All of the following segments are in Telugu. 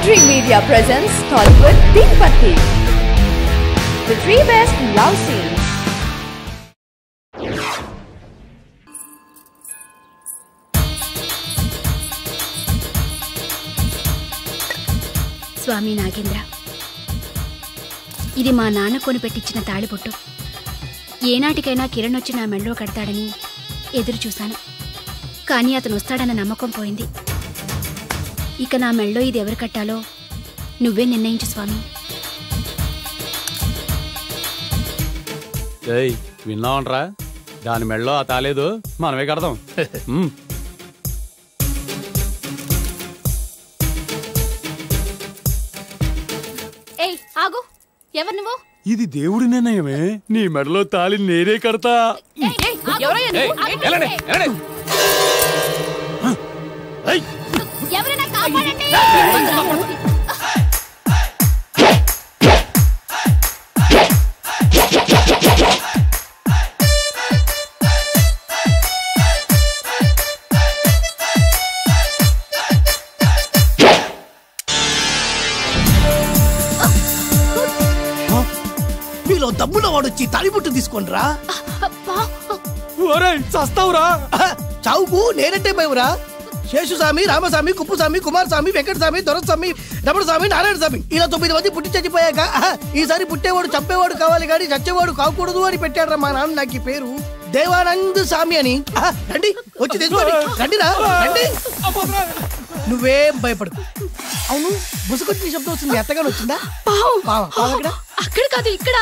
Dream Media presents Tollywood Deepati, the 3 best love scenes. స్వామి నాగేంద్ర, ఇది మా నాన్న కొనిపెట్టించిన తాళిబొట్టు. ఏనాటికైనా కిరణ్ వచ్చి నా మెళ్ళో కడతాడని ఎదురు చూశాను. కానీ అతను వస్తాడన్న నమ్మకం పోయింది. ఇక నా మెళ్ళో ఇది ఎవరు కట్టాలో నువ్వే నిర్ణయించు స్వామి. విన్నావనరా, దాని మెళ్ళో ఆ తాలేదు, మనమే కడదాం. ఏయ్ ఆగు, ఎవరు నువ్వు? ఇది దేవుడి నిర్ణయమే. నీ మెడలో తాళి నేనే కడతా. ఎవరైనా కాపాడండి. మీలో దమ్మున వాడొచ్చి తాళిబొట్టు తీసుకోండిరా. చస్తావురా. చావుకు నేనంటే భయమురా. శేషుస్వామి, రామస్వామి, కుప్పుస్వామి, కుమారస్వామి, వెంకటస్వామి, దొరస్వామి, రమణస్వామి, నారాయణస్వామి ఇలా 9 మంది పుట్టి చచ్చిపోయాక ఈసారి పుట్టేవాడు చంపేవాడు కావాలి కానీ చచ్చేవాడు కాకూడదు అని పెట్టాడు మా నాన్న నాకు ఈ పేరు. దేవానంద్ స్వామి అని. రండి, వచ్చి తెచ్చుకోండి. రండిరా, రండి. నువ్వేం భయపడకు. అవును, బుసకొచ్చిన శబ్దం వస్తుంది. ఎత్తగానే వచ్చిందా? అక్కడ కాదు, ఇక్కడ.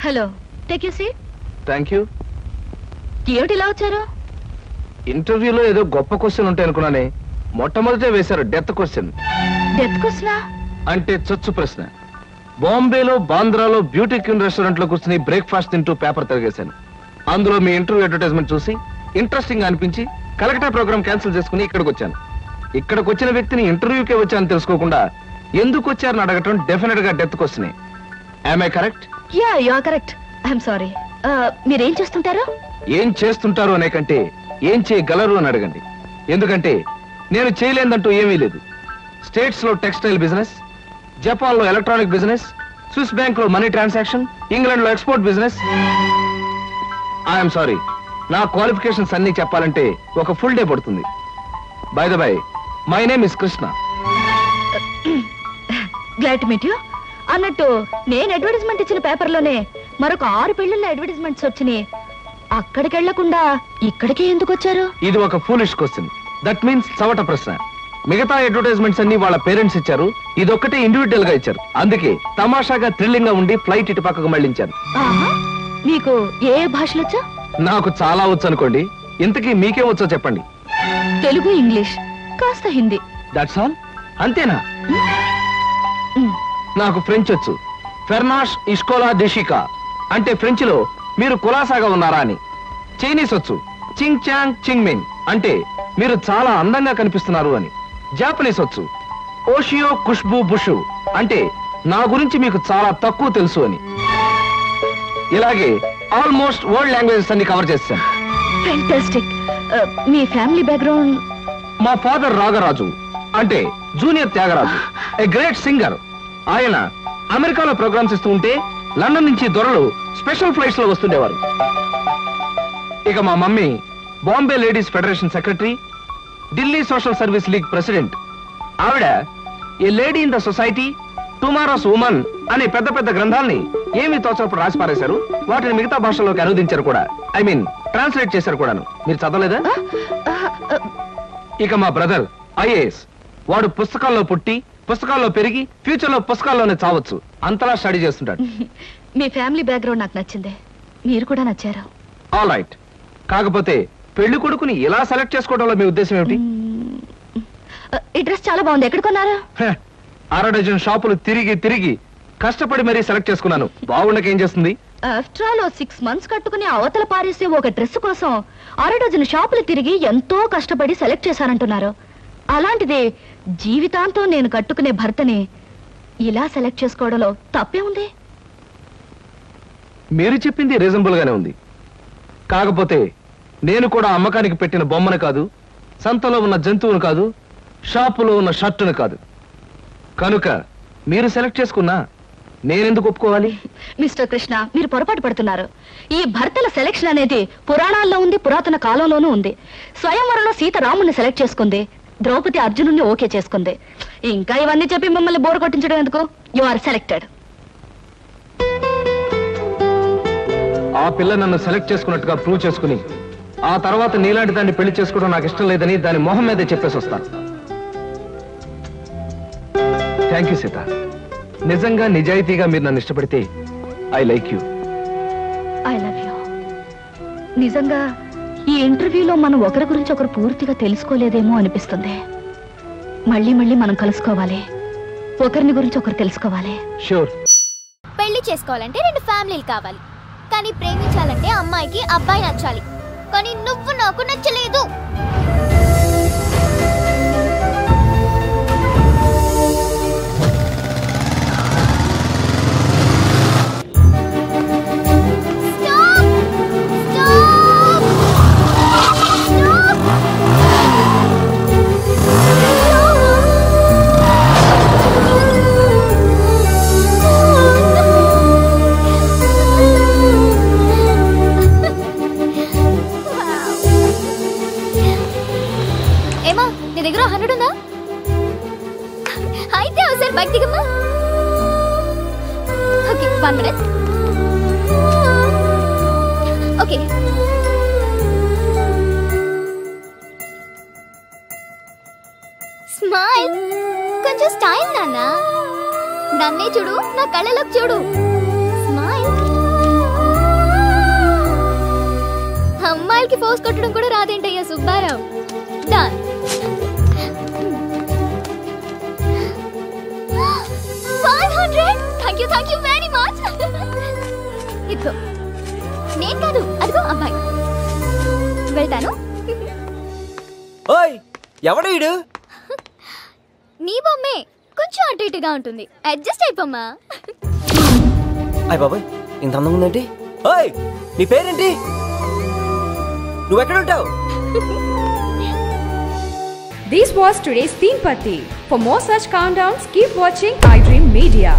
Hello, take you seat. Thank you. ఏమిటి ఇలా వచ్చారు? ఇంటర్వ్యూలో ఏదో గొప్ప క్వశ్చన్ ఉంటాయి అనుకున్నానే, మొట్టమొదటే వేశారు డెత్ క్వశ్చన్. డెత్ క్వశ్చనా? అంటే చచ్చు ప్రశ్న. బాంబేలో, బాంద్రాలో బ్యూటీ క్వీన్ రెస్టారెంట్ లో కూర్చుని బ్రేక్ఫాస్ట్ తింటూ పేపర్ తిరిగేశాను. అందులో మీ ఇంటర్వ్యూ అడ్వర్టైజ్మెంట్ చూసి ఇంట్రెస్టింగ్ అనిపించి కలెక్టర్ ప్రోగ్రామ్ క్యాన్సిల్ చేసుకుని ఇక్కడికి వచ్చాను. ఇక్కడికి వచ్చిన వ్యక్తిని ఇంటర్వ్యూకే వచ్చాను తెలుసుకోకుండా ఎందుకు వచ్చారని అడగటం డెఫినెట్ గా డెత్ క్వశ్చనే. Am I correct? Yeah, you are correct. I'm sorry. మీరేం చేస్తుంటారు? ఏం చేస్తుంటారు అనే కంటే ఏం చేయగలరు అని అడగండి. ఎందుకంటే నేను చేయలేదంటూ ఏమీ లేదు. స్టేట్స్ లో టెక్స్టైల్ బిజినెస్, జపాన్ లో ఎలక్ట్రానిక్ బిజినెస్, స్విస్ బ్యాంక్ లో మనీ ట్రాన్సాక్షన్, ఇంగ్లాండ్ లో ఎక్స్పోర్ట్ బిజినెస్. ఐఎమ్ సారీ, నా క్వాలిఫికేషన్స్ అన్ని చెప్పాలంటే ఒక ఫుల్ డే పడుతుంది. By the by, my name is Krishna. Glad to meet you. అన్నట్టు నేను అడ్వర్టైజ్మెంట్ ఇచ్చిన పేపర్లోనే మరొక 6 పెళ్లిళ్ళ అడ్వర్టైజ్మెంట్స్ వచ్చినాయి. అక్కడికి వెళ్లకుండా ఇక్కడికే ఎందుకు వచ్చారు? ఇది ఒక ఫూలిష్ క్వశ్చన్. దట్ మీన్స్ చవట ప్రశ్న. మిగతా అడ్వర్టైజ్మెంట్స్ అన్ని వాళ్ళ పేరెంట్స్ ఇచ్చారు, ఇదొక్కటే ఇండివిజువల్ గా ఇచ్చారు. అందుకే తమాషాగా థ్రిల్లింగ్ గా ఉండి ఫ్లైట్ ఇటు పక్కకు మళ్ళించారు. మీకు ఏ భాషలు వచ్చా? నాకు చాలా వచ్చు అనుకోండి. ఇంతకీ మీకేం వచ్చో చెప్పండి. తెలుగు, ఇంగ్లీష్, కాస్త హిందీ. That's all? అంతేనా? నాకు ఫ్రెంచ్ వచ్చు. ఫెర్నాష్ ఇస్కోలా డిషికా అంటే ఫ్రెంచ్ లో మీరు కులాసాగా ఉన్నారా అని. చైనీస్ వచ్చు. చింగ్ చాంగ్ చింగ్ మింగ్ అంటే మీరు చాలా అందంగా కనిపిస్తున్నారు అని. జాపనీస్ వచ్చు. ఓషియో ఖుష్బూ బుషు అంటే నా గురించి మీకు చాలా తక్కువ తెలుసు అని. ఇలాగే ఆల్మోస్ట్ వరల్డ్ లాంగ్వేజెస్ అన్ని కవర్ చేశాను. ఫెంటాస్టిక్. మీ ఫ్యామిలీ బ్యాక్గ్రౌండ్? మా ఫాదర్ రాగరాజు అంటే junior Thyagaraju, a great singer. ఆయన అమెరికాలో ప్రోగ్రామ్స్ ఇస్తూ ఉంటే లండన్ నుంచి దొరలు స్పెషల్ ఫ్లైట్స్ లో వస్తుండేవారు. ఇక మా mummy Bombay ladies federation secretary, Delhi social service league president. ఆవిడ a lady in the society, tomorrow's woman అనే పెద్ద పెద్ద గ్రంథాల్ని ఏమీ తోచినప్పుడు రాసి పారేశారు. వాటిని మిగతా భాషల్లోకి అనువదించారు కూడా. ఐ మీన్ ట్రాన్స్లేట్ చేశారు కూడాను. మీరు చదవలేదా? ఇక మా బ్రదర్ ఐఏఎస్. వాడు పుస్తకాల్లో పుట్టి పుస్తకాల్లో పెరిగి ఫ్యూచర్ లో పుస్తకాల్లోనే చావచ్చు. అంతలా స్టడీ చేస్తుంటాడు. మీ ఫ్యామిలీ బ్యాక్గ్రౌండ్ నాకు నచ్చింది. మీరు కూడా నచ్చారు. All right. కాకపోతే పెళ్లి కొడుకుని ఇలా సెలెక్ట్ చేసుకోవడంలో మీ ఉద్దేశం ఏమిటి? ఈ డ్రెస్ చాలా బాగుంది. ఎక్కడ కొన్నారు? 6 డజన్ షాపులు తిరిగి తిరిగి కష్టపడి మరీ సెలెక్ట్ చేసుకున్నాను. బాగుండక ఏం చేస్తుంది? ఆఫ్టర్ ఆల్ 6 months కట్టుకుని అవతల పారేసే ఒక డ్రెస్ కోసం 6 డజన్ షాపులు తిరిగి ఎంతో కష్టపడి సెలెక్ట్ చేశానంటున్నారు. అలాంటిది జీవితాంతం నేను కట్టుకునే భర్తని ఇలా సెలెక్ట్ చేసుకోవడంలో తప్పే ఉంది. మీరు చెప్పింది రీజనబుల్ గానే ఉంది. కాకపోతే నేను కూడా అమ్మకానికి పెట్టిన బొమ్మను కాదు, సంతలో ఉన్న జంతువును కాదు, షాపులో ఉన్న షర్టును కాదు. కనుక మీరు సెలెక్ట్ చేసుకున్నా నేనెందుకు ఒప్పుకోవాలి? మిస్టర్ కృష్ణ, మీరు పొరపాటు పడుతున్నారు. ఈ భర్తల సెలెక్షన్ అనేది పురాణాల్లో ఉంది, పురాతన కాలంలోనూ ఉంది. స్వయంవరంలో సీత రాముని సెలెక్ట్ చేసుకుంది, ద్రౌపది అర్జునుని ఓకే చేసుకుంది. ఇంకా ఇవన్నీ చెప్పి మిమ్మల్ని బోర్ కొట్టించడం ఎందుకు? You are selected. ఆ పిల్ల నన్ను సెలెక్ట్ చేసుకున్నట్టుగా ప్రూవ్ చేసుకుని ఆ తర్వాత నీలాంటి దాన్ని పెళ్లి చేసుకోవడం నాకు ఇష్టం లేదని దాని మొహం మీదే చెప్పేసి వస్తాను. Thank you Sita. నిజంగా నిజాయితీగా మీరు నన్ను ఇష్టపడితే I like you. I love you. నిజంగా ఈ ఇంటర్వ్యూలో మనం ఒకరి గురించి ఒకరు పూర్తిగా తెలుసుకోలేదేమో అనిపిస్తుంది. మళ్ళీ మళ్ళీ మనం కలుసుకోవాలి, ఒకరిని గురించి ఒకరు తెలుసుకోవాలి. షూర్. పెళ్లి చేసుకోవాలంటే 2 ఫ్యామిలీలు కావాలి, కానీ ప్రేమించాలంటే అమ్మాయికి అబ్బాయి నచ్చాలి. కానీ నువ్వు నాకు నచ్చలేదు. దగ్గర 100 ఉందా? అయితే ఒకసారి బైక్ దిగమ్మా. Okay, 1 minute. Okay, smile. కొంచెం స్టైల్ నాన్న. నన్నే చూడు, నా కళ్ళలోకి చూడు. స్మైల్. అమ్మాయిలకి పోస్ కొట్టడం కూడా రాదేంటయ్యా Subbarao. Done. Thank you very much. ఇదిగో. నేను కాదు, అదిగో అబ్బాయి. వెళ్తాను. ఓయ్, ఎవడీడు? నీ బొమ్మే. కొంచెం అటు ఇటుగా ఉంటుంది, అడ్జస్ట్ అయిపోమ్మా. అయ్ బాబాయ్, ఇంత అందంగా ఉందేంటి? ఓయ్, నీ పేరేంటి? నువ్వెక్కడ ఉంటావు? This was today's Teen Patti. For more such countdowns, keep watching iDream Media.